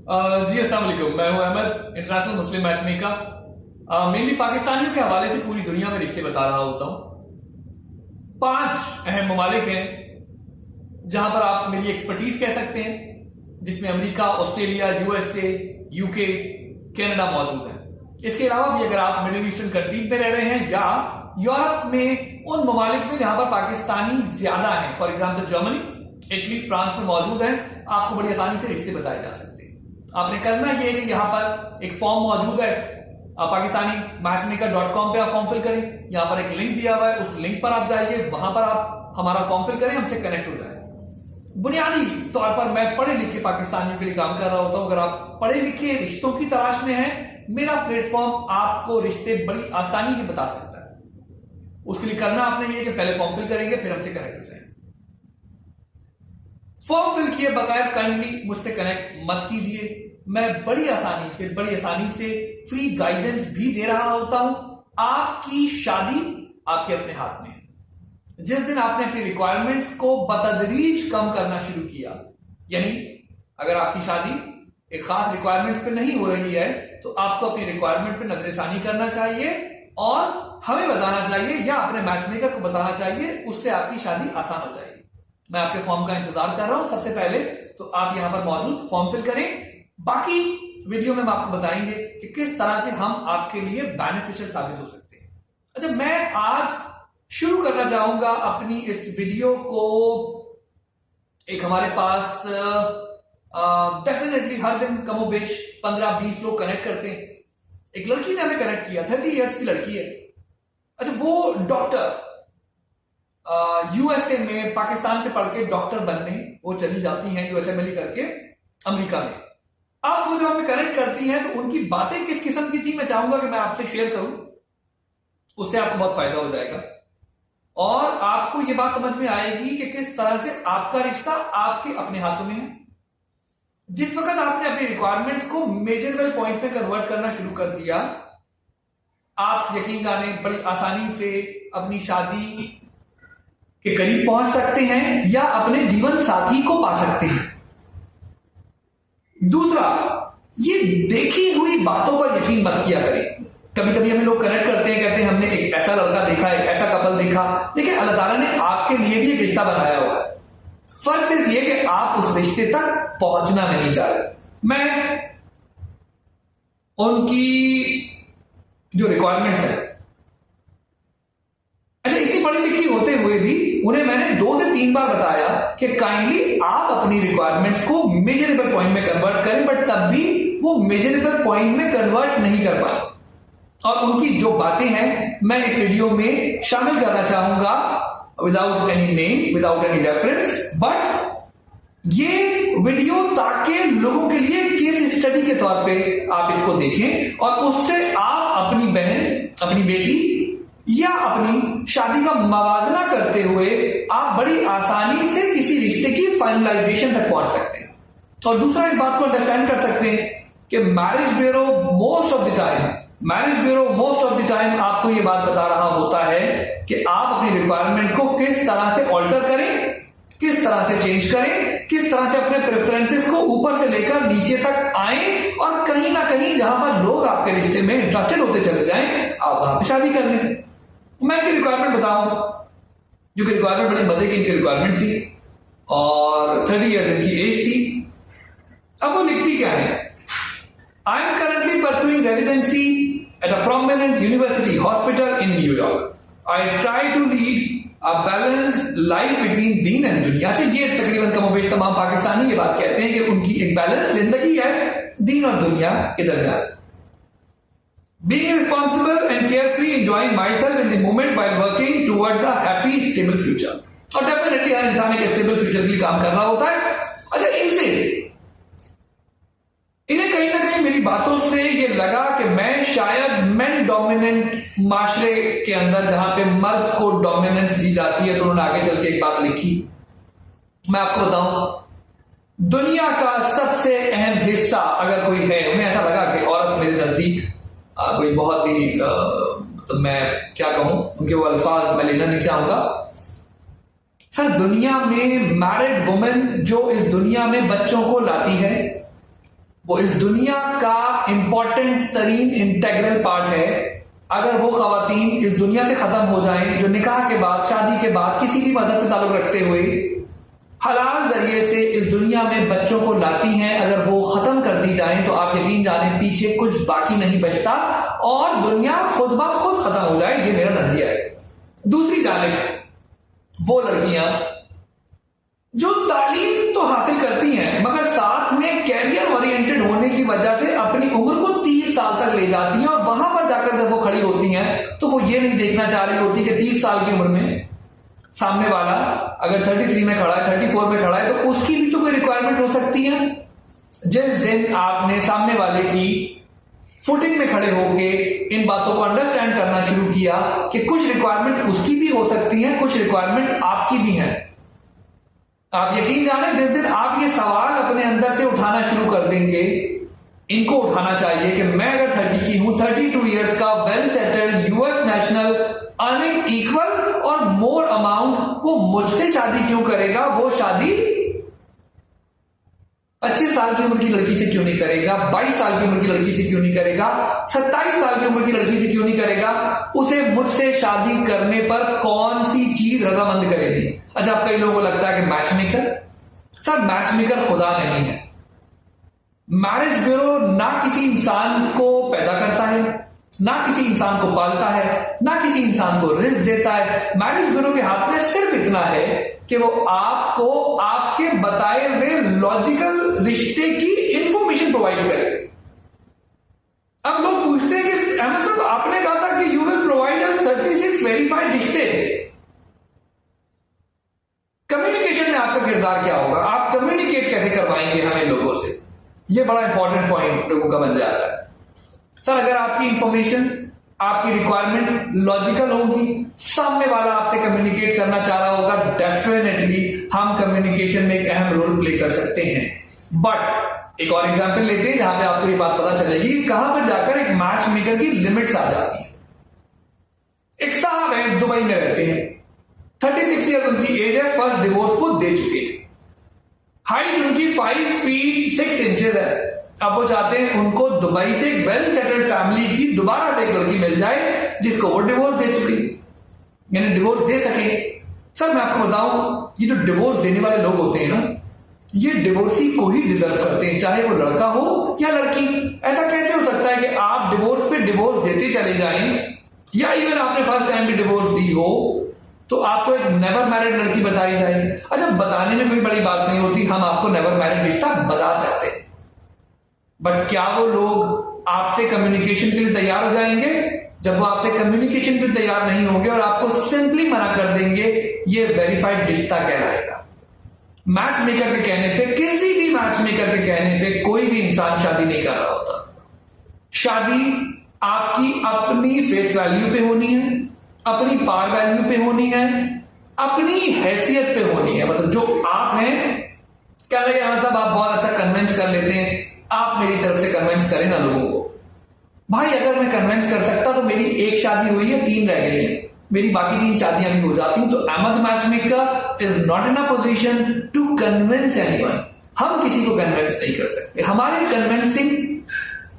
जी अस्सलाम वालेकुम। मैं हूं अहमद, इंटरनेशनल मुस्लिम मैच मेकर। मेनली पाकिस्तानियों के हवाले से पूरी दुनिया में रिश्ते बता रहा होता हूं। 5 अहम ममालिक हैं जहां पर आप मेरी एक्सपर्टीज कह सकते हैं, जिसमें America, Australia, USA, UK, Canada मौजूद है। इसके अलावा भी अगर आप मिडिल ईस्टर्न कंट्रीज में रह रहे हैं या यूरोप में उन ममालिक में जहां पर पाकिस्तानी ज्यादा है, for example Germany, Italy, France में मौजूद है, आपको बड़ी आसानी से रिश्ते बताए जा सकते हैं। आपने करना यह है कि यहां पर एक फॉर्म मौजूद है, पाकिस्तानी मैचमेकर.com पे आप फॉर्म फिल करें। यहां पर एक लिंक दिया हुआ है, उस लिंक पर आप जाइए, वहां पर आप हमारा फॉर्म फिल करें, हमसे कनेक्ट हो जाए। बुनियादी तौर पर मैं पढ़े लिखे पाकिस्तानियों के लिए काम कर रहा होता हूं। अगर आप पढ़े लिखे रिश्तों की तलाश में हैं, मेरा प्लेटफॉर्म आपको रिश्ते बड़ी आसानी से बता सकता है। उसके लिए करना आपने ये कि पहले फॉर्म फिल करेंगे, फिर हमसे कनेक्ट हो जाएंगे। फॉर्म फिल किए बगैर काइंडली मुझसे कनेक्ट मत कीजिए। मैं बड़ी आसानी से फ्री गाइडेंस भी दे रहा होता हूं। आपकी शादी आपके अपने हाथ में है। जिस दिन आपने अपनी रिक्वायरमेंट्स को बतदरीज कम करना शुरू किया, यानी अगर आपकी शादी एक खास रिक्वायरमेंट्स पे नहीं हो रही है, तो आपको अपनी रिक्वायरमेंट पे नजरसानी करना चाहिए और हमें बताना चाहिए या अपने मैचमेकर को बताना चाहिए। उससे आपकी शादी आसान हो जाएगी। मैं आपके फॉर्म का इंतजार कर रहा हूं। सबसे पहले तो आप यहां पर मौजूद फॉर्म फिल करें। बाकी वीडियो में हम आपको बताएंगे कि किस तरह से हम आपके लिए बेनिफिशियल साबित हो सकते हैं। अच्छा, मैं आज शुरू करना चाहूंगा अपनी इस वीडियो को। एक हमारे पास डेफिनेटली हर दिन कमोबेश 15-20 लोग कनेक्ट करते हैं। एक लड़की ने हमें कनेक्ट किया, 30 इयर्स की लड़की है। अच्छा, वो डॉक्टर यूएसए में पाकिस्तान से पढ़ के डॉक्टर बनने वो चली जाती हैं, यूएसएमएल करके अमेरिका में। अब वो जब हमें कनेक्ट करती हैं तो उनकी बातें किस किस्म की थी, मैं चाहूंगा कि मैं आपसे शेयर करूं। उससे आपको बहुत फायदा हो जाएगा और आपको ये बात समझ में आएगी कि किस तरह से आपका रिश्ता आपके अपने हाथों में है। जिस वक्त आपने अपनी रिक्वायरमेंट्स को मेजरेबल पॉइंट में कन्वर्ट करना शुरू कर दिया, आप यकीन जाने बड़ी आसानी से अपनी शादी के करीब पहुंच सकते हैं या अपने जीवन साथी को पा सकते हैं। दूसरा, ये देखी हुई बातों पर यकीन मत किया करें। कभी कभी हमें लोग कनेक्ट करते हैं, कहते हैं हमने एक ऐसा लड़का देखा, एक ऐसा कपल देखा। देखिए, अल्लाह ताला ने आपके लिए भी एक रिश्ता बनाया हुआ है। फर्क सिर्फ ये कि आप उस रिश्ते तक पहुंचना नहीं चाह रहे। मैं उनकी जो रिक्वायरमेंट्स है, अच्छा, इतनी पढ़ी लिखी होते हुए भी उन्हें मैंने 2 से 3 बार बताया कि काइंडली आप अपनी रिक्वायरमेंट्स को मेजरेबल पॉइंट में कन्वर्ट करें, बट तब भी वो मेजरेबल पॉइंट में कन्वर्ट नहीं कर पाए। और उनकी जो बातें हैं मैं इस वीडियो में शामिल करना चाहूंगा, without any name, without any reference. But ये वीडियो ताकि लोगों के लिए केस स्टडी के तौर पे आप इसको देखें और उससे आप अपनी बहन, अपनी बेटी या अपनी शादी का मवाजना करते हुए आप बड़ी आसानी से किसी रिश्ते की फाइनलाइजेशन तक पहुंच सकते हैं। और दूसरा, इस बात को अंडरस्टैंड कर सकते हैं कि marriage bureau most of the time आपको ये बात बता रहा होता है कि आप अपनी रिक्वायरमेंट को किस तरह से ऑल्टर करें, किस तरह से चेंज करें, किस तरह से अपने प्रेफरेंसेस को ऊपर से लेकर नीचे तक आए और कहीं ना कहीं जहां पर लोग आपके रिश्ते में इंटरेस्टेड होते चले जाएं, आप वहां पे शादी कर लें। मैं इनकी रिक्वायरमेंट बताऊं, जो कि रिक्वायरमेंट बड़ी मजे की इनकी रिक्वायरमेंट थी और 30 ईयर्स इनकी एज थी। अब वो लिखती क्या है? I am currently pursuing residency at a prominent university hospital in New York. I try to lead a balanced life between दीन एंड दुनिया। से ये तकरीबन कमोबेश तमाम पाकिस्तानी ये बात कहते हैं कि उनकी एक बैलेंस जिंदगी है दीन और दुनिया के दरमियान। Being responsible and carefree, enjoying myself in the moment while working towards a happy, stable future. और डेफिनेटली हर इंसान एक स्टेबल फ्यूचर के लिए काम कर रहा होता है। अच्छा, इन्हें कहीं ना कहीं मेरी बातों से ये लगा कि मैं शायद मेन डोमिनेंट माशरे के अंदर, जहां पे मर्द को डोमिनेंस दी जाती है, तो उन्होंने आगे चल के एक बात लिखी। मैं आपको बताऊं, दुनिया का सबसे अहम हिस्सा अगर कोई है, उन्हें ऐसा लगा कि औरत मेरे नजदीक कोई बहुत ही तो मैं क्या कहूं, उनके वो अल्फाज मैं लेना नहीं चाहूंगा। सर, दुनिया में मैरिड वुमेन जो इस दुनिया में बच्चों को लाती है, वो इस दुनिया का इंपॉर्टेंट तरीन इंटेग्रल पार्ट है। अगर वो खवातीन इस दुनिया से खत्म हो जाएं जो निकाह के बाद, शादी के बाद किसी भी मजहब से ताल्लुक रखते हुए हलाल जरिए से इस दुनिया में बच्चों को लाती हैं, अगर वो खत्म कर दी जाएं तो आप यकीन जाने पीछे कुछ बाकी नहीं बचता और दुनिया खुद ब खुद खत्म हो जाए। ये मेरा नजरिया है। दूसरी जानिब वो लड़कियां जो तालीम तो हासिल करती हैं मगर साथ में कैरियर ओरिएंटेड होने की वजह से अपनी उम्र को 30 साल तक ले जाती हैं और वहां पर जाकर जब वो खड़ी होती हैं तो वो ये नहीं देखना चाह रही होती कि 30 साल की उम्र में सामने वाला अगर 33 में खड़ा है, 34 में खड़ा है तो उसकी भी तो कोई रिक्वायरमेंट हो सकती है। जिस दिन आपने सामने वाले की फुटिंग में खड़े होके इन बातों को अंडरस्टैंड करना शुरू किया कि कुछ रिक्वायरमेंट उसकी भी हो सकती है, कुछ रिक्वायरमेंट आपकी भी है, आप यकीन जाने जिस दिन आप ये सवाल अपने अंदर से उठाना शुरू कर देंगे, इनको उठाना चाहिए कि मैं अगर 30 की हूं, 32 इयर्स का, well settled, US national, earning equal और मोर अमाउंट, वो मुझसे शादी क्यों करेगा? वो शादी 25 साल की उम्र की लड़की से क्यों नहीं करेगा? 22 साल की उम्र की लड़की से क्यों नहीं करेगा? 27 साल की उम्र की लड़की से क्यों नहीं करेगा? उसे मुझसे शादी करने पर कौन सी चीज रजामंद करेगी? अच्छा, अब कई लोगों को लगता है कि match maker, sir match maker खुदा नहीं है। मैरिज ब्यूरो ना किसी इंसान को पैदा करता है, ना किसी इंसान को पालता है, ना किसी इंसान को रिस्क देता है। मैरिज ब्यूरो के हाथ में सिर्फ इतना है कि वो आपको आपके बताए हुए लॉजिकल रिश्ते की इंफॉर्मेशन प्रोवाइड करे। अब लोग पूछते हैं कि अहमद साहब आपने कहा था कि you will provide us 36 verified रिश्ते, कम्युनिकेशन में आपका किरदार क्या होगा? आप कम्युनिकेट कैसे करवाएंगे हमें लोगों से? ये बड़ा इंपॉर्टेंट पॉइंट लोगों का बन जाता है। सर अगर आपकी इंफॉर्मेशन, आपकी रिक्वायरमेंट लॉजिकल होगी, सामने वाला आपसे कम्युनिकेट करना चाह रहा होगा, डेफिनेटली हम कम्युनिकेशन में एक अहम रोल प्ले कर सकते हैं। बट एक और एग्जांपल लेते हैं जहां पे आपको ये बात पता चलेगी कि कहां पर जाकर एक मैच मेकर की लिमिट्स आ जाती है। एक साहब है, दुबई में रहते हैं, 36 ईयर उनकी एज है, फर्स्ट डिवोर्स वो दे चुके हैं, हाइट उनकी 5 फीट 6 इंचेस है। अब वो चाहते हैं उनको दुबई से एक वेल सेटल्ड फैमिली की दोबारा से एक लड़की मिल जाए जिसको वो डिवोर्स दे चुकी, यानी डिवोर्स दे सके। सर मैं आपको बताऊं, ये जो डिवोर्स देने वाले लोग होते हैं ना, ये डिवोर्सी को ही डिजर्व करते हैं, चाहे वो लड़का हो या लड़की। ऐसा कैसे हो सकता है कि आप डिवोर्स पे डिवोर्स देते चले जाएं, या इवन आपने फर्स्ट टाइम भी डिवोर्स दी हो तो आपको एक नेवर मैरिड लड़की बताई जाए? अच्छा, बताने में कोई बड़ी बात नहीं होती, हम आपको नेवर मैरिड रिश्ता बता सकते हैं, बट क्या वो लोग आपसे कम्युनिकेशन के लिए तैयार हो जाएंगे? जब वो आपसे कम्युनिकेशन के लिए तैयार नहीं होंगे और आपको सिंपली मना कर देंगे, ये वेरीफाइड रिश्ता कहलाएगा। मैच मेकर के कहने पे, किसी भी मैच मेकर के कहने पे कोई भी इंसान शादी नहीं कर रहा होता। शादी आपकी अपनी फेस वैल्यू पे होनी है, अपनी पार वैल्यू पे होनी है, अपनी हैसियत पे होनी है। मतलब जो आप हैं, क्या लगे मतलब आप बहुत अच्छा कन्विंस कर लेते हैं, आप मेरी तरफ से कन्विंस करें ना लोगों को। भाई अगर मैं कन्विंस कर सकता तो मेरी एक शादी हुई है, 3 रह गई है, मेरी बाकी 3 शादियां भी हो जाती। तो Ahmed matchmaker is not in a position to convince anyone. हम किसी को कन्विंस नहीं कर सकते, हमारे कन्विंसिंग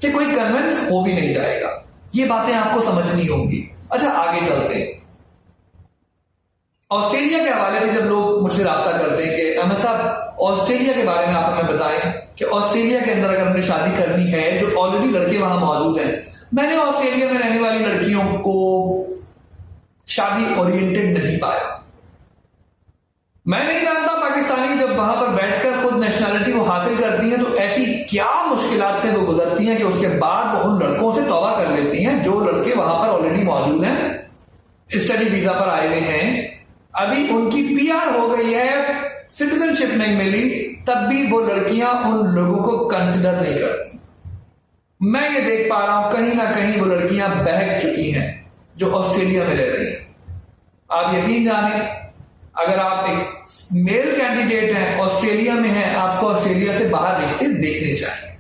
से कोई कन्विंस हो भी नहीं जाएगा। ये बातें आपको समझनी होंगी। अच्छा आगे चलते हैं। ऑस्ट्रेलिया के हवाले से जब लोग मुझसे राब्ता करते हैं कि अहमद साहब ऑस्ट्रेलिया के बारे में आप हमें बताएं कि ऑस्ट्रेलिया के अंदर अगर हमने शादी करनी है, जो ऑलरेडी लड़के वहां मौजूद हैं। मैंने ऑस्ट्रेलिया में रहने वाली लड़कियों को शादी ओरिएंटेड नहीं पाया। मैं नहीं जानता पाकिस्तानी जब वहां पर बैठकर खुद नेशनैलिटी वो हासिल करती हैं तो ऐसी क्या मुश्किलात से वो गुजरती हैं कि उसके बाद वो उन लड़कों से तौबा कर लेती हैं जो लड़के वहां पर ऑलरेडी मौजूद हैं, स्टडी वीजा पर आए हुए हैं, अभी उनकी पीआर हो गई है, सिटीजनशिप नहीं मिली, तब भी वो लड़कियां उन लोगों को कंसिडर नहीं करती। मैं ये देख पा रहा हूं कहीं ना कहीं वो लड़कियां बहक चुकी हैं जो ऑस्ट्रेलिया में रह रही हैं। आप यकीन जाने, अगर आप एक मेल कैंडिडेट हैं, ऑस्ट्रेलिया में हैं, आपको ऑस्ट्रेलिया से बाहर रिश्ते देखने चाहिए।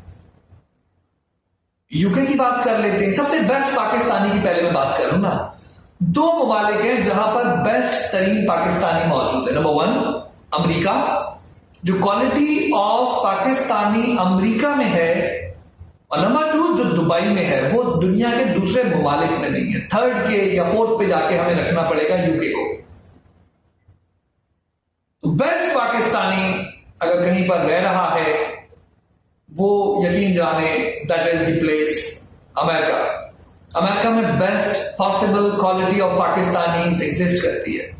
यूके की बात कर लेते हैं, सबसे बेस्ट पाकिस्तानी की पहले मैं बात करूं ना, 2 ममालिक हैं जहां पर बेस्ट तरीन पाकिस्तानी मौजूद है। नंबर 1 अमेरिका, जो क्वालिटी ऑफ पाकिस्तानी अमेरिका में है, और नंबर 2 जो दुबई में है, वो दुनिया के दूसरे ममालिक में नहीं है। थर्ड के या फोर्थ पे जाके हमें रखना पड़ेगा यूके को। तो बेस्ट पाकिस्तानी अगर कहीं पर रह रहा है, वो यकीन जाने that is the place America. America में best possible quality of Pakistani exist करती है।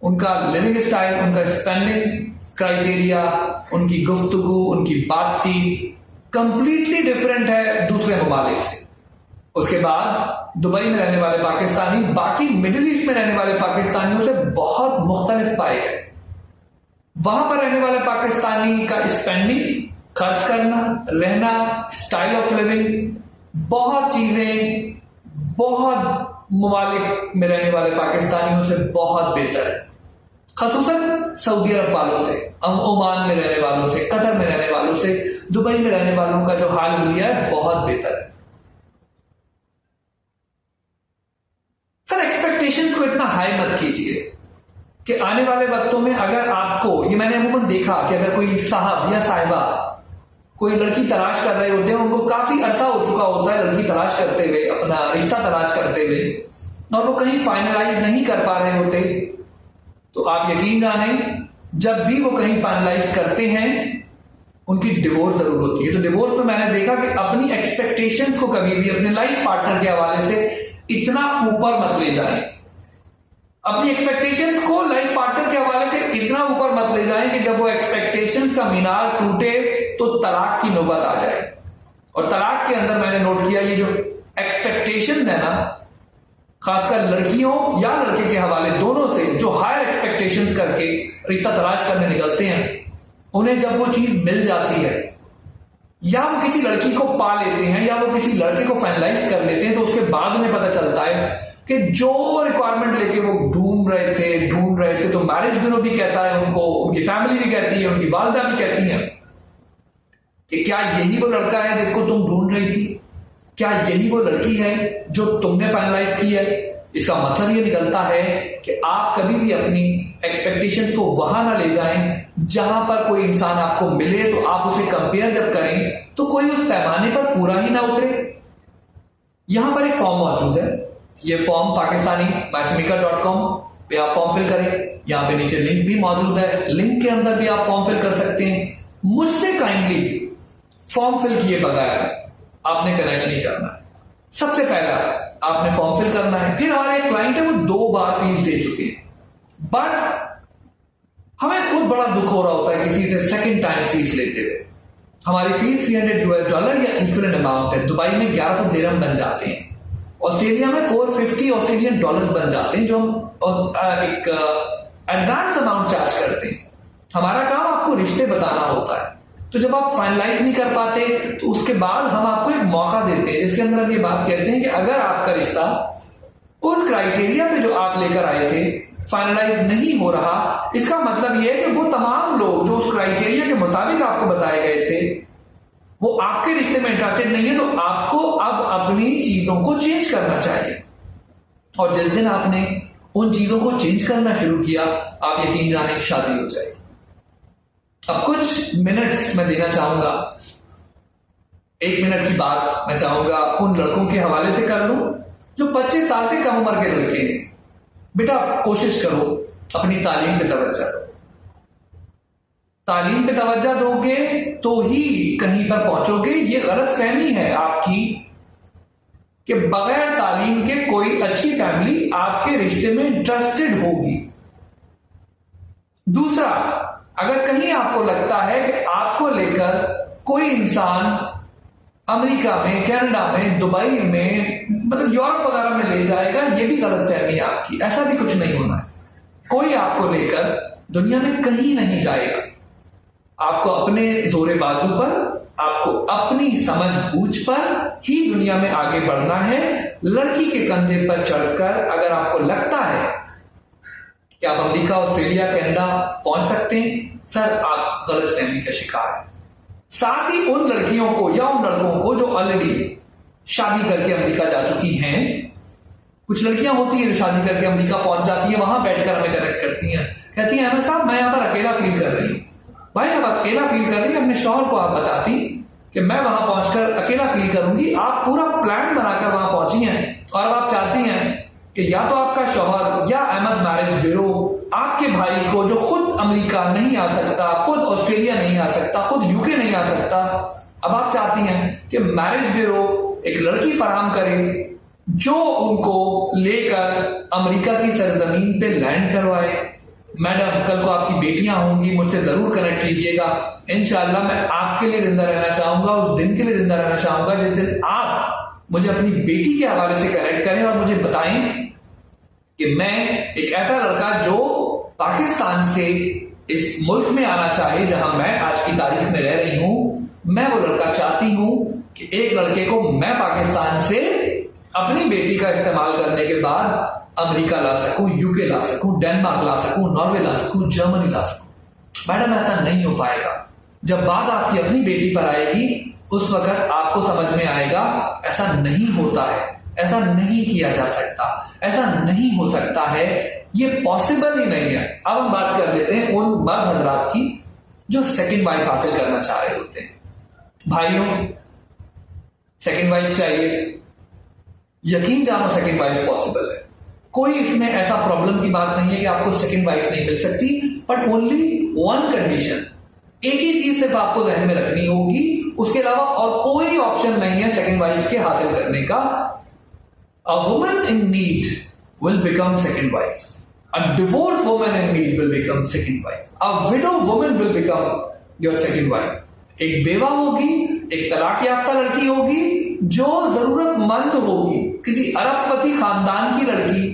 उनका लिविंग स्टाइल, उनका स्पेंडिंग क्राइटेरिया, उनकी गुफ्तगू, उनकी बातचीत कंप्लीटली डिफरेंट है दूसरे ममालिक से। उसके बाद दुबई में रहने वाले पाकिस्तानी बाकी मिडिल ईस्ट में रहने वाले पाकिस्तानियों से बहुत मुख्तलिफ पाए गए। वहां पर रहने वाले पाकिस्तानी का स्पेंडिंग, खर्च करना, रहना, स्टाइल ऑफ लिविंग, बहुत चीजें बहुत ममालिक में रहने वाले पाकिस्तानियों से बहुत बेहतर है। खासतौर सऊदी अरब वालों से, ओमान में रहने वालों से, कतर में रहने वालों से, दुबई में रहने वालों का जो हाल हुलिया है बहुत बेहतर है। सर एक्सपेक्टेशंस को इतना हाई मत कीजिए कि आने वाले वक्तों में अगर आपको, ये मैंने अमूमन देखा कि अगर कोई साहब या साहिबा कोई लड़की तलाश कर रहे होते हैं, उनको काफी अरसा हो चुका होता है लड़की तलाश करते हुए, अपना रिश्ता तलाश करते हुए, और वो कहीं फाइनलाइज नहीं कर पा रहे होते, तो आप यकीन जाने जब भी वो कहीं फाइनलाइज करते हैं उनकी डिवोर्स जरूर होती है। तो डिवोर्स में मैंने देखा कि अपनी एक्सपेक्टेशंस को कभी भी अपने लाइफ पार्टनर के हवाले से इतना ऊपर मत ले जाएं। अपनी एक्सपेक्टेशंस को लाइफ पार्टनर के हवाले से इतना ऊपर मत ले जाएं कि जब वो एक्सपेक्टेशंस का मीनार टूटे तो तलाक की नौबत आ जाए। और तलाक के अंदर मैंने नोट किया ये जो एक्सपेक्टेशंस है ना, खासकर लड़कियों या लड़के के हवाले दोनों से, जो हायर एक्सपेक्टेशंस करके रिश्ता तलाश करने निकलते हैं, उन्हें जब वो चीज मिल जाती है, या वो किसी लड़की को पा लेते हैं, या वो किसी लड़के को फाइनलाइज कर लेते हैं, तो उसके बाद उन्हें पता चलता है कि जो रिक्वायरमेंट लेके वो ढूंढ रहे थे, तो मैरिज ब्यूरो भी कहता है उनको, उनकी फैमिली भी कहती है, उनकी वालिदा भी कहती है कि क्या यही वो लड़का है जिसको तुम ढूंढ रही थी? क्या यही वो लड़की है जो तुमने फाइनलाइज की है? इसका मतलब ये निकलता है कि आप कभी भी अपनी एक्सपेक्टेशंस को वहां ना ले जाएं जहां पर कोई इंसान आपको मिले तो आप उसे कंपेयर जब करें तो कोई उस पैमाने पर पूरा ही ना उतरे। यहां पर एक फॉर्म मौजूद है, ये फॉर्म पाकिस्तानी मैचमेकर.com पे आप फॉर्म फिल करें। यहाँ पे नीचे लिंक भी मौजूद है, लिंक के अंदर भी आप फॉर्म फिल कर सकते हैं। मुझसे काइंडली फॉर्म फिल किए बगैर आपने कनेक्ट नहीं करना है। सबसे पहला आपने फॉर्म फिल करना है। फिर हमारे एक क्लाइंट है, वो 2 बार फीस दे चुके हैं, बट हमें खुद बड़ा दुख हो रहा होता है किसी से सेकंड टाइम फीस लेते हुए। हमारी फीस $300 या इक्विवेलेंट अमाउंट है। दुबई में 1100 दिरहम बन जाते हैं, ऑस्ट्रेलिया में $450 ऑस्ट्रेलियन डॉलर्स बन जाते हैं, जो हम एक एडवांस अमाउंट चार्ज करते हैं। हमारा काम आपको रिश्ते बताना होता है, तो जब आप फाइनलाइज नहीं कर पाते तो उसके बाद हम आपको एक मौका देते हैं जिसके अंदर हम ये बात कहते हैं कि अगर आपका रिश्ता उस क्राइटेरिया पे जो आप लेकर आए थे फाइनलाइज नहीं हो रहा, इसका मतलब ये है कि वो तमाम लोग जो उस क्राइटेरिया के मुताबिक आपको बताए गए थे वो आपके रिश्ते में इंटरेस्टेड नहीं है, तो आपको अब अपनी चीजों को चेंज करना चाहिए। और जिस दिन आपने उन चीजों को चेंज करना शुरू किया, आप यकीन जाने शादी हो जाएगी। अब कुछ मिनट्स मैं देना चाहूंगा, 1 मिनट की बात मैं चाहूंगा उन लड़कों के हवाले से कर लूं जो 25 साल से कम उम्र के लड़के हैं। बेटा कोशिश करो अपनी तालीम पे तवज्जो दो। तालीम पे तवज्जो दोगे तो ही कहीं पर पहुंचोगे। ये गलत फहमी है आपकी कि बगैर तालीम के कोई अच्छी फैमिली आपके रिश्ते में इंटरेस्टेड होगी। दूसरा, अगर कहीं आपको लगता है कि आपको लेकर कोई इंसान अमेरिका में, कनाडा में, दुबई में, मतलब यूरोप वगैरह में ले जाएगा, ये भी गलत फहमी है आपकी। ऐसा भी कुछ नहीं होना है। कोई आपको लेकर दुनिया में कहीं नहीं जाएगा। आपको अपने जोरे बाजू पर, आपको अपनी समझ बूझ पर ही दुनिया में आगे बढ़ना है। लड़की के कंधे पर चढ़कर अगर आपको लगता है कि आप अमेरिका, ऑस्ट्रेलिया, कनाडा पहुंच सकते हैं, सर आप गलत फहमी का शिकार हैं। साथ ही उन लड़कियों को या उन लड़कों को जो ऑलरेडी शादी करके अमेरिका जा चुकी हैं, कुछ लड़कियां होती हैं जो शादी करके अमेरिका पहुंच जाती है, वहां बैठकर हमें कनेक्ट करती हैं, कहती हैं अहमद साहब मैं यहां पर अकेला फील कर रही हूं। भाई अब अकेला फील कर रही है, अपने शौहर को आप बताती कि मैं वहां पहुंचकर अकेला फील करूंगी। आप पूरा प्लान बनाकर वहां पहुंची हैं और अब आप चाहती हैं कि या तो आपका शौहर या अहमद मैरिज ब्यूरो आपके भाई को, जो खुद अमेरिका नहीं आ सकता, खुद ऑस्ट्रेलिया नहीं आ सकता, खुद यूके नहीं आ सकता, अब आप चाहती हैं कि मैरिज ब्यूरो एक लड़की फराहम करे जो उनको लेकर अमेरिका की सरजमीन पे लैंड करवाए। मैडम कल को आपकी बेटियां होंगी, मुझसे जरूर कनेक्ट कीजिएगा। इंशाल्लाह मैं आपके लिए जिंदा रहना चाहूंगा, उस दिन के लिए जिंदा रहना चाहूंगा जिस दिन आप मुझे अपनी बेटी के हवाले से कनेक्ट करें और मुझे बताएं कि मैं एक ऐसा लड़का जो पाकिस्तान से इस मुल्क में आना चाहे जहां मैं आज की तारीख में रह रही हूं, मैं वो लड़का चाहती हूं कि एक लड़के को मैं पाकिस्तान से अपनी बेटी का इस्तेमाल करने के बाद अमेरिका ला सकूं, यूके ला सकूं, डेनमार्क ला सकूं, नॉर्वे ला सकूं, जर्मनी ला सकूं। मैडम ऐसा नहीं हो पाएगा। जब बात आपकी अपनी बेटी पर आएगी उस वक्त आपको समझ में आएगा ऐसा नहीं होता है, ऐसा नहीं किया जा सकता, ऐसा नहीं हो सकता है, ये पॉसिबल ही नहीं है। अब हम बात कर लेते हैं उन मर्द हजरात की जो सेकंड वाइफ हासिल करना चाह रहे होते हैं। भाइयों, सेकंड वाइफ चाहिए, यकीन जानो सेकंड वाइफ पॉसिबल है। कोई इसमें ऐसा प्रॉब्लम की बात नहीं है कि आपको सेकंड वाइफ नहीं मिल सकती, बट ओनली वन कंडीशन। एक ही चीज सिर्फ आपको ध्यान में रखनी होगी, उसके अलावा और कोई ऑप्शन नहीं है सेकंड वाइफ के हासिल करने का। A woman in need will become second wife, a divorce woman in need will become second wife, a window woman will become your second wife. एक बेवा होगी, एक तलाक याफ्ता लड़की होगी जो जरूरतमंद होगी, किसी अरबपति खानदान की लड़की,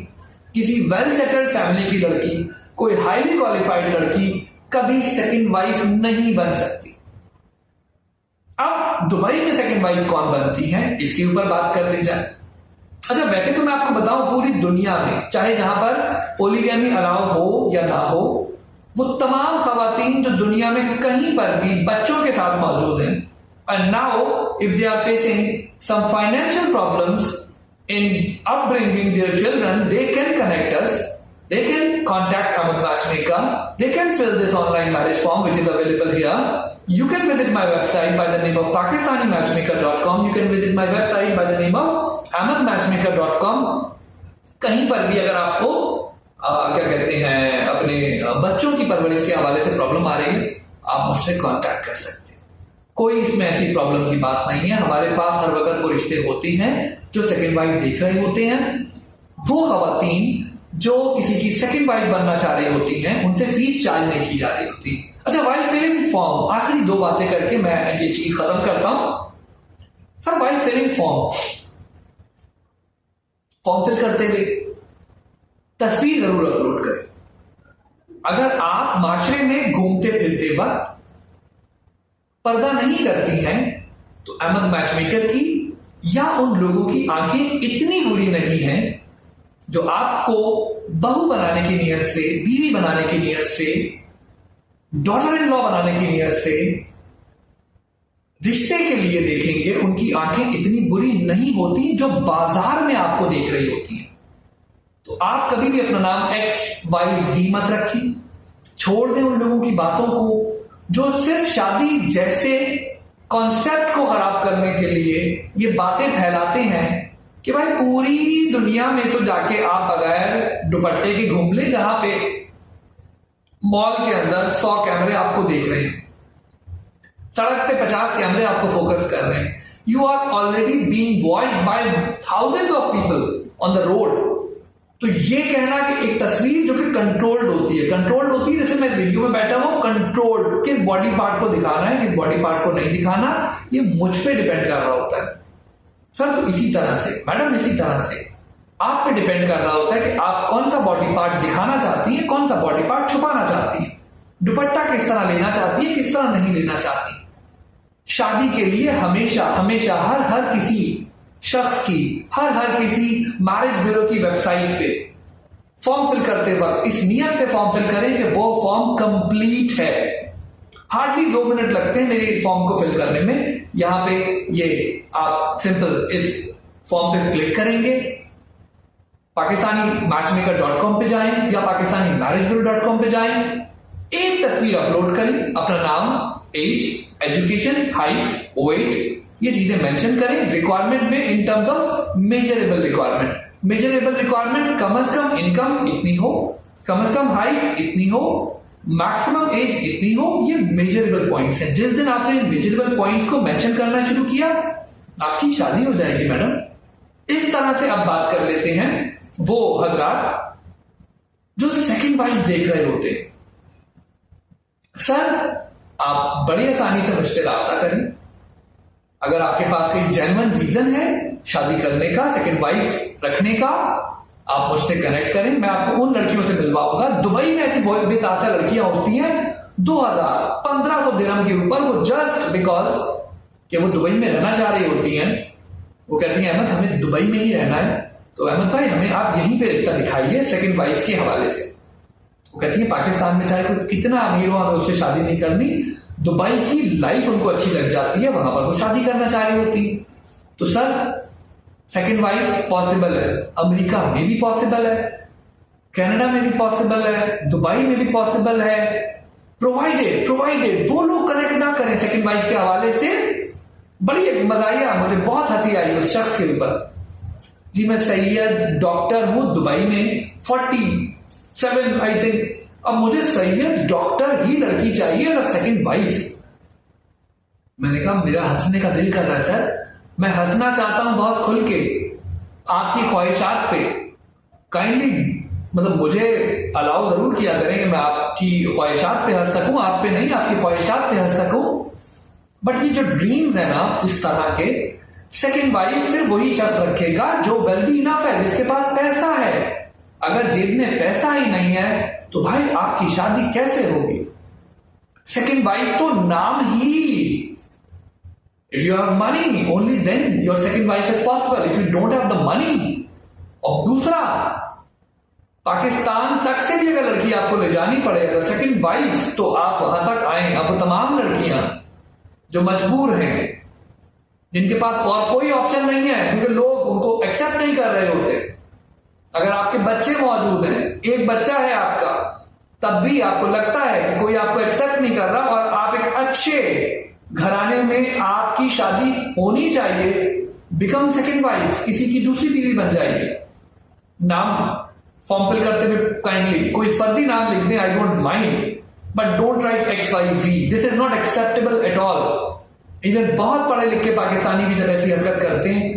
किसी वेल सेटल्ड फैमिली की लड़की, कोई हाईली क्वालिफाइड लड़की कभी सेकंड वाइफ नहीं बन सकती। अब दुबई में सेकंड वाइफ कौन बनती है, इसके ऊपर बात कर ली जाए। अच्छा, वैसे तो मैं आपको बताऊं पूरी दुनिया में चाहे जहां पर पोलीगैमी अलाउ हो या ना हो, वो तमाम खवातीन जो दुनिया में कहीं पर भी बच्चों के साथ मौजूद हैं, and now if they are facing some financial problems in upbringing their children, they can connect us, they can contact Ahmed Matchmaker, they can fill this online marriage form which is available here. You can visit my website by the name of pakistanimatchmaker.com, you can visit my website by the name of ahmedmatchmaker.com. कहीं पर भी अगर आपको क्या कहते हैं अपने बच्चों की परवरिश के हवाले से प्रॉब्लम आ रही है, आप मुझसे कांटेक्ट कर सकते हैं। कोई इसमें ऐसी प्रॉब्लम की बात नहीं है। हमारे पास हर वक्त वो रिश्ते होते हैं जो सेकंड वाइफ देख रहे होते हैं। वो खवातीन जो किसी की सेकंड वाइफ बनना चाह रही होती हैं, उनसे फीस चार्ज नहीं की जा रही होती। अच्छा, वाइल फिलिंग फॉर्म, आखिरी दो बातें करके मैं ये चीज खत्म करता हूं। Sir, while filling form fill करते हुए तस्वीर जरूर अपलोड करें। अगर आप माशरे में घूमते फिरते वक्त पर्दा नहीं करती हैं तो अहमद मैचमेकर की या उन लोगों की आंखें इतनी बुरी नहीं हैं जो आपको बहू बनाने की नियत से, बीवी बनाने की नियत से, डॉटर इन लॉ बनाने की नियत से रिश्ते के लिए देखेंगे। उनकी आंखें इतनी बुरी नहीं होती जो बाजार में आपको देख रही होती हैं। तो आप कभी भी अपना नाम XYZ मत रखिए। छोड़ दें उन लोगों की बातों को जो सिर्फ शादी जैसे कॉन्सेप्ट को खराब करने के लिए ये बातें फैलाते हैं कि भाई पूरी दुनिया में तो जाके आप बगैर दुपट्टे के घूम ले, जहां पे मॉल के अंदर 100 कैमरे आपको देख रहे हैं, सड़क पे 50 कैमरे आपको फोकस कर रहे हैं। You are already being watched by thousands of people on the road. तो ये कहना कि एक तस्वीर जो कि कंट्रोल्ड होती है, जैसे मैं इस वीडियो में बैठा हूं, कंट्रोल्ड, किस बॉडी पार्ट को दिखाना है, किस बॉडी पार्ट को नहीं दिखाना, ये मुझ पे डिपेंड कर रहा होता है। सर, तो इसी तरह से मैडम, इसी तरह से आप पे डिपेंड कर रहा होता है कि आप कौन सा बॉडी पार्ट दिखाना चाहती है, कौन सा बॉडी पार्ट छुपाना चाहती है, दुपट्टा किस तरह लेना चाहती है, किस तरह नहीं लेना चाहती। शादी के लिए हमेशा हमेशा हर किसी शख्स की, हर किसी मैरिज ब्यूरो की वेबसाइट पे फॉर्म फिल करते वक्त इस नियत से फॉर्म फिल करें कि वो फॉर्म कंप्लीट है। हार्डली 2 मिनट लगते हैं मेरे फॉर्म को फिल करने में। यहां पे ये आप सिंपल इस फॉर्म पे क्लिक करेंगे, पाकिस्तानी मैचमेकर.com पे जाएं या पाकिस्तानी मैरिज ब्यूरो.com पे जाएं। एक तस्वीर अपलोड करें, अपना नाम, एज, एजुकेशन, हाइट, वेट, ये चीजें मेंशन करें रिक्वायरमेंट में in terms of measurable requirement. Measurable requirement कम से कम इनकम इतनी हो, कम से कम हाइट इतनी हो, मैक्सिमम एज इतनी हो, ये मेजरेबल पॉइंट्स हैं। जिस दिन आपने मेजरेबल पॉइंट्स को मेंशन करना शुरू किया, आपकी शादी हो जाएगी मैडम। इस तरह से अब बात कर लेते हैं वो हजरात जो सेकंड वाइफ देख रहे होते हैं। सर, आप बड़ी आसानी से मुझसे राब्ता करें। अगर आपके पास कोई जेन्युइन रीजन है शादी करने का, सेकंड वाइफ रखने का, आप मुझसे कनेक्ट करें। मैं आपको उन लड़कियों से मिलवाऊंगा। दुबई में ऐसी बेताशा लड़कियां होती हैं 2000-1500 दिरहम के ऊपर, वो जस्ट बिकॉज कि वो दुबई में रहना चाह रही होती हैं। वो कहती हैं अहमद हमें दुबई में ही रहना है, तो अहमद भाई हमें आप यहीं पे रिश्ता दिखाइए सेकंड वाइफ के हवाले से। वो कहती है पाकिस्तान में चाहे कोई कितना अमीर हो, हमें उससे शादी नहीं करनी। दुबई की लाइफ उनको अच्छी लग जाती है, वहां पर वो शादी करना चाह रही होती है। तो सर, सेकंड वाइफ पॉसिबल है, अमेरिका में भी पॉसिबल है, कनाडा में भी पॉसिबल है, दुबई में भी पॉसिबल है, प्रोवाइडेड वो लोग कनेक्ट ना करें सेकंड वाइफ के हवाले से। बड़ी मजा आया, मुझे बहुत हंसी आई उस शख्स के ऊपर। जी मैं सैयद डॉक्टर हूं दुबई में, 47 आई थिंक। अब मुझे सैयद डॉक्टर ही लड़की चाहिए ना सेकंड वाइफ। मैंने कहा मेरा हंसने का दिल कर रहा है सर, मैं हंसना चाहता हूं बहुत खुल के आपकी ख्वाहिशात पे। काइंडली मतलब मुझे अलाउ जरूर किया करें कि मैं आपकी ख्वाहिशात पे हंस सकूं, आप पे नहीं, आपकी ख्वाहिशात पे हंस सकूं। बट ये जो ड्रीम्स है ना इस तरह के, सेकंड वाइफ फिर वही शख्स रखेगा जो वेल्दी इनफ है, जिसके पास पैसा है। अगर जेब में पैसा ही नहीं है तो भाई आपकी शादी कैसे होगी? सेकंड वाइफ तो नाम ही, if you have money only then your second wife is possible, if you don't have the money। और दूसरा, पाकिस्तान तक से भी अगर लड़की आपको ले जानी पड़े अगर सेकंड वाइफ, तो आप वहां तक आए। अब वो तमाम लड़कियां जो मजबूर हैं, जिनके पास और कोई ऑप्शन नहीं है क्योंकि लोग उनको एक्सेप्ट नहीं कर रहे होते, अगर आपके बच्चे मौजूद हैं, एक बच्चा है आपका, तब भी आपको लगता है कि कोई आपको एक्सेप्ट नहीं कर रहा और आप एक अच्छे घराने में आपकी शादी होनी चाहिए, बिकम सेकंड वाइफ, किसी की दूसरी बीवी बन जाइए। नाम फॉर्म फिल करते हुए काइंडली कोई फर्जी नाम लिख दें, I don't mind, but don't write XYZ, this is not acceptable at all. Even बहुत पढ़े लिखे पाकिस्तानी भी जब ऐसी हरकत करते हैं,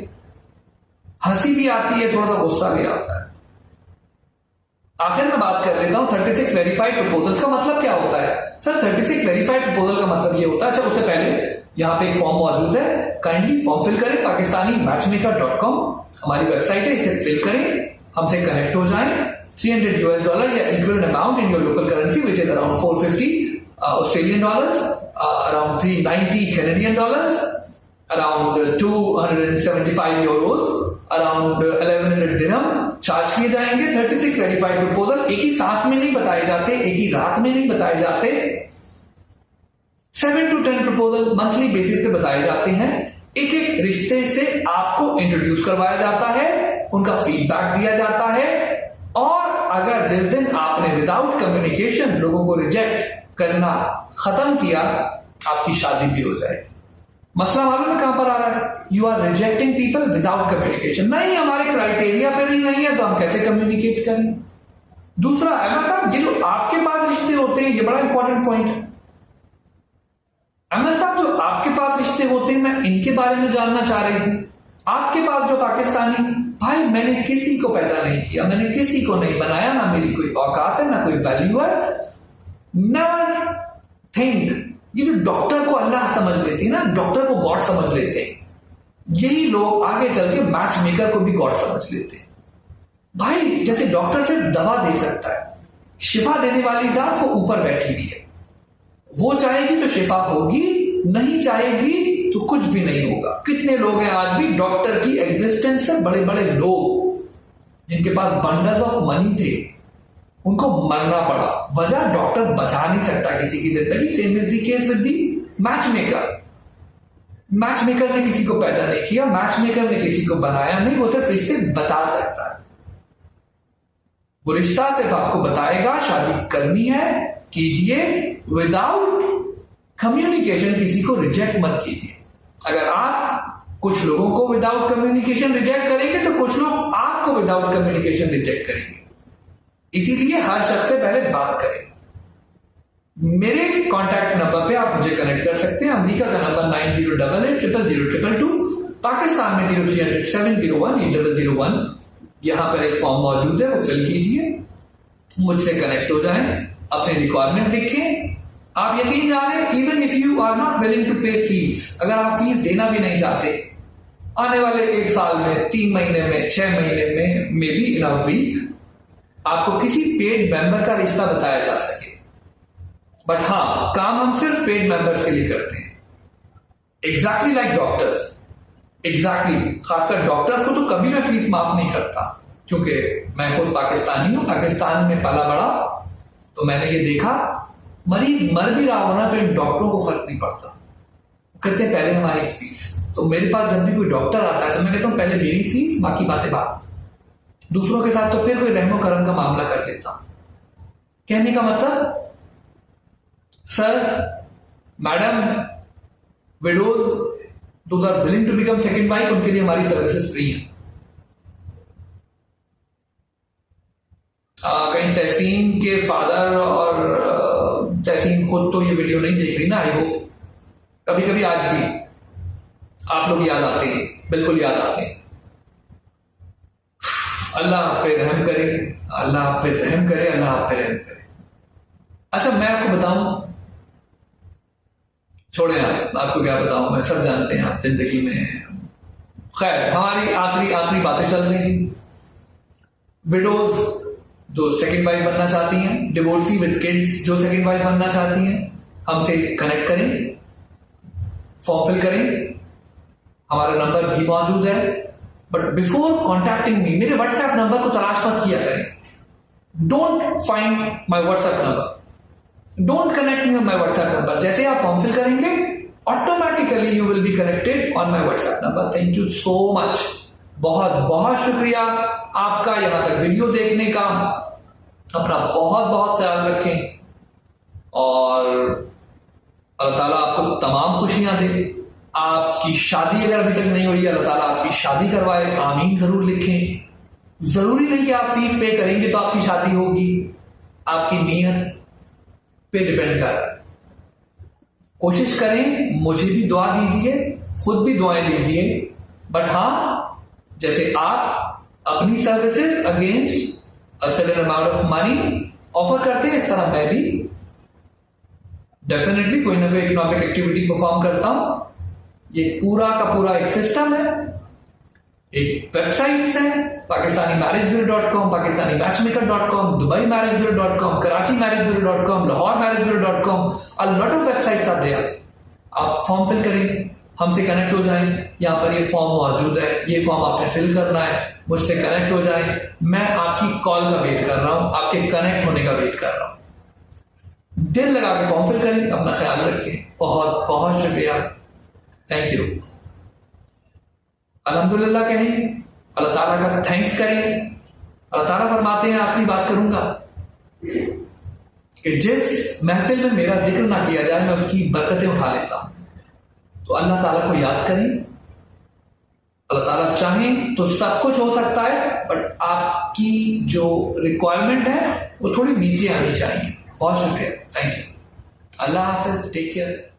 हंसी भी आती है, थोड़ा सा गुस्सा भी आता है। आखिर में बात कर लेता हूं 36 वेरीफाइड प्रपोजल्स का मतलब क्या होता है। सर 36 वेरीफाइड प्रपोजल का मतलब ये होता है, अच्छा उससे पहले यहां पे एक फॉर्म मौजूद है, काइंडली फॉर्म फिल करें, pakistani-matchmaker.com हमारी वेबसाइट है, इसे फिल करें, हमसे कनेक्ट हो जाएं। $300 या equal amount in your local currency which is around 450 Australian dollars, around 390 Canadian dollars, around 275 euros, around 1100 dirham charge किए जाएंगे। 36 वेरीफाइड प्रपोजल एक ही सांस में नहीं बताए जाते, एक ही रात में नहीं बताए जाते, 7 to 10 प्रपोजल मंथली बेसिस पे बताए जाते हैं। एक एक रिश्ते से आपको इंट्रोड्यूस करवाया जाता है, उनका फीडबैक दिया जाता है, और अगर जिस दिन आपने विदाउट कम्युनिकेशन लोगों को रिजेक्ट करना खत्म किया, आपकी शादी भी हो जाएगी। मसला मालूम है कहां पर आ रहा है? You are rejecting people without communication. नहीं, हमारे क्राइटेरिया पे नहीं है तो हम कैसे कम्युनिकेट करें? दूसरा, अहमद साहब, ये जो आपके पास रिश्ते होते हैं, ये बड़ा इंपॉर्टेंट पॉइंट है। अहमद साहब, जो आपके पास रिश्ते होते हैं, मैं इनके बारे में जानना चाह रही थी। आपके पास जो पाकिस्तानी, भाई मैंने किसी को पैदा नहीं किया, मैंने किसी को नहीं बनाया, ना मेरी कोई औकात है, ना कोई वैल्यू है। नेवर थिंक, ये जो डॉक्टर को अल्लाह समझ लेती है ना, डॉक्टर को गॉड समझ लेते हैं, यही लोग आगे चल के मैच मेकर को भी गॉड समझ लेते हैं। भाई जैसे डॉक्टर सिर्फ दवा दे सकता है, शिफा देने वाली जात वो ऊपर बैठी हुई है, वो चाहेगी तो शिफा होगी, नहीं चाहेगी तो कुछ भी नहीं होगा। कितने लोग हैं आज भी डॉक्टर की एग्जिस्टेंस से, बड़े बड़े लोग जिनके पास बंडल्स ऑफ मनी थे, उनको मरना पड़ा, वजह डॉक्टर बचा नहीं सकता किसी की जिंदगी। Same is the case with the match maker. Match maker ने किसी को पैदा नहीं किया, मैच मेकर ने किसी को बनाया नहीं, वो सिर्फ रिश्ते बता सकता है। वो रिश्ता सिर्फ आपको बताएगा शादी करनी है कीजिए विदाउट कम्युनिकेशन। किसी को रिजेक्ट मत कीजिए। अगर आप कुछ लोगों को विदाउट कम्युनिकेशन रिजेक्ट करेंगे तो कुछ लोग आपको विदाउट कम्युनिकेशन रिजेक्ट करेंगे। इसीलिए हर शख्स से पहले बात करें। मेरे कॉन्टैक्ट नंबर पे आप मुझे कनेक्ट कर सकते हैं। अमेरिका का नंबर 9088000022, पाकिस्तान में 0307018001। यहां पर एक फॉर्म मौजूद है, वो फिल कीजिए, मुझसे कनेक्ट हो जाएं, अपने रिक्वायरमेंट लिखें। आप यकीन जाने, even if you are not willing to pay fees, अगर आप फीस देना भी नहीं चाहते, आने वाले 1 साल में, 3 महीने में, 6 महीने में, may be in a week, आपको किसी पेड मेंबर का रिश्ता बताया जा सके। बट हाँ, काम हम सिर्फ पेड मेंबर्स के लिए करते हैं। एग्जैक्टली लाइक डॉक्टर्स, एग्जैक्टली, खासकर डॉक्टर्स को तो कभी मैं फीस माफ नहीं करता, क्योंकि मैं खुद पाकिस्तानी हूं, पाकिस्तान में पला बड़ा, तो मैंने ये देखा मरीज मर भी रहा हो ना तो इन डॉक्टरों को फर्क नहीं पड़ता, कहते हैं पहले हमारी फीस। तो मेरे पास जब भी कोई डॉक्टर आता है तो मैं कहता हूं पहले मेरी फीस, बाकी बातें बात। दूसरों के साथ तो फिर कोई रहमो करम का मामला कर लेता। कहने का मतलब, sir, madam, widows though are willing to become second wife, उनके लिए हमारी सर्विसेज फ्री हैं। कहीं तहसीन के फादर और तहसीन खुद तो ये वीडियो नहीं देख रही ना, आई होप। कभी कभी आज भी आप लोग याद आते हैं, बिल्कुल याद आते हैं। अल्लाह आप पे रहम करे, अल्लाह आप पे रहम करे, अल्लाह आप पे रहम करे। अच्छा, मैं आपको बताऊं, छोड़े आप, आपको क्या बताऊं, मैं सब जानते हैं आप जिंदगी में। खैर, हमारी आखिरी बातें चल रही थी। विडोज जो सेकंड वाइफ बनना चाहती हैं, डिवोर्सी विद किड्स जो सेकंड वाइफ बनना चाहती हैं, हमसे कनेक्ट करें, फॉर्म फिल करें। हमारा नंबर भी मौजूद है। बट बिफोर कॉन्टैक्टिंग मी, मेरे व्हाट्सएप नंबर को तलाश मत किया करें। Don't find my WhatsApp number, don't connect me on my WhatsApp number. जैसे आप फॉर्म फिल करेंगे, automatically you will be connected on my WhatsApp number. Thank you so much, बहुत बहुत शुक्रिया आपका यहां तक वीडियो देखने का। अपना बहुत बहुत ख्याल रखें और अल्लाह ताला आपको तमाम खुशियां दे। आपकी शादी अगर अभी तक नहीं हुई, अल्लाह ताला आपकी शादी करवाए, आमीन जरूर लिखें। जरूरी नहीं कि आप फीस पे करेंगे तो आपकी शादी होगी, आपकी नीयत पे डिपेंड कर रहा है। कोशिश करें, मुझे भी दुआ दीजिए, खुद भी दुआएं लीजिए। बट हाँ, जैसे आप अपनी services against a certain amount of money offer करते हैं, इस तरह मैं भी डेफिनेटली कोई ना कोई इकोनॉमिक एक्टिविटी परफॉर्म करता हूं। ये पूरा का पूरा एक सिस्टम है, एक वेबसाइट्स है, pakistanimaragebureau.com, pakistanimachmaker.com, dubaimarriagebureau.com, karachimarriagebureau.com, lahoremarriagebureau.com, a lot of websites are there। आप फॉर्म फिल करें, हमसे कनेक्ट हो जाएं। यहाँ पर ये फॉर्म मौजूद है, ये फॉर्म आपने फिल करना है, मुझसे कनेक्ट हो जाएं। मैं आपकी कॉल का वेट कर रहा हूं, आपके कनेक्ट होने का वेट कर रहा हूं। दिल लगा के फॉर्म फिल करें, अपना ख्याल रखें। बहुत बहुत शुक्रिया, थैंक यू। अल्हम्दुलिल्लाह कहें, अल्लाह ताला का थैंक्स करें। अल्लाह ताला फरमाते हैं, आखिरी बात करूंगा कि जिस महफिल में मेरा जिक्र ना किया जाए, मैं उसकी बरकतें उठा लेता हूं। तो अल्लाह ताला को याद करें। अल्लाह ताला चाहें तो सब कुछ हो सकता है, बट आपकी जो रिक्वायरमेंट है वो थोड़ी नीचे आनी चाहिए। बहुत शुक्रिया, थैंक यू। अल्लाह हाफिज, टेक केयर।